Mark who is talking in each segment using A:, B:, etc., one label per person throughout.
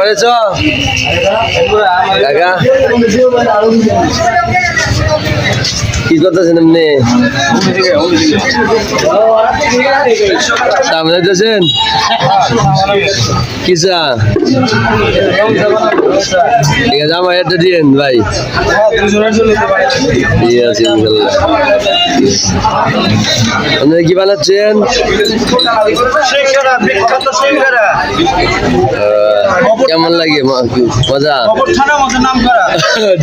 A: করেছ কাকা কি করতেছেন এমনি সামনে দিয়েছেন কিসা ঠিক আছে আমার এটা দিয়েন ভাই ঠিক আছে আপনারা কি বানাচ্ছেন কেমন লাগে মজা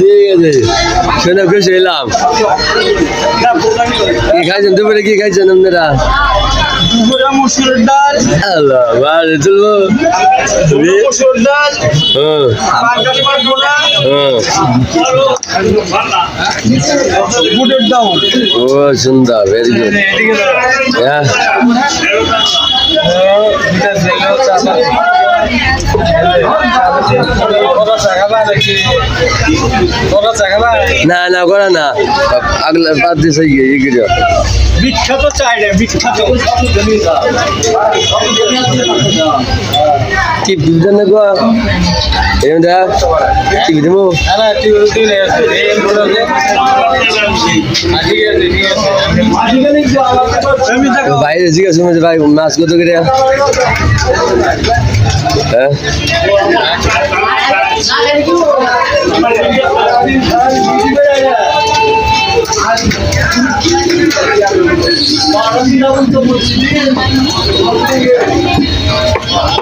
A: ঠিক আছে শুনে খুশি হইলাম কি খাইছেন দুপুরে কি খাইছেন আপনারা
B: মসুরের ডাল
A: আল্লাহ ভালো চলবো
B: মসুর ডাল বুটের ডাল
A: ও সুন্দর ভেরি গুড না না করা না আগলা বাদ দিছে
B: বিখ্যাত চাইলে বিখ্যাত
A: কি বুঝলেন না গো এম দা কি দিমু বাইরে জিজ্ঞাসা করছে ভাই মাছ কত করে হ্যাঁ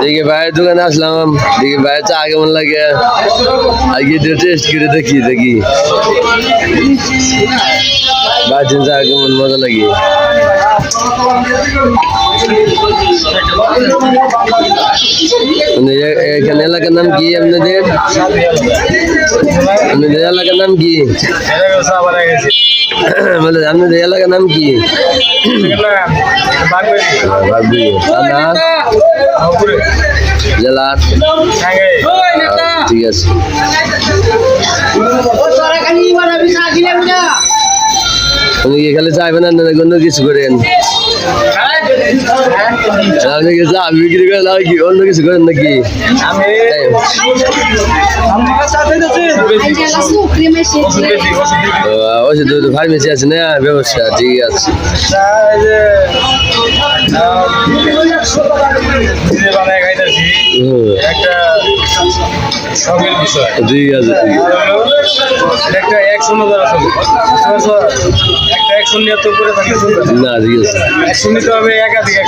A: দেখি ভাইয়ের দোকানে আসলাম দেখি ভাইয়ের চা কেমন লাগে আগে টেস্ট করে দেখি ভাইয়ের চা কেমন মজা লাগে এখানে এলাকার নাম কি আপনাদের এলাকার নাম কি আপনাদের এলাকার নাম কি জেলা ঠিক আছে তুমি কি খালি চাইবেন না অন্য কিছু করেন আপনি কি চা বিক্রি করেন আর কি অন্য কিছু করেন নাকি ওষুধ ফার্মেসি আছে না ব্যবস্থা ঠিক আছে ঠিক আছে
B: একটা 100 নিয়ে তো করে থাকে
A: না ঠিক আছে
B: 100 নিতে হবে একাধিক 100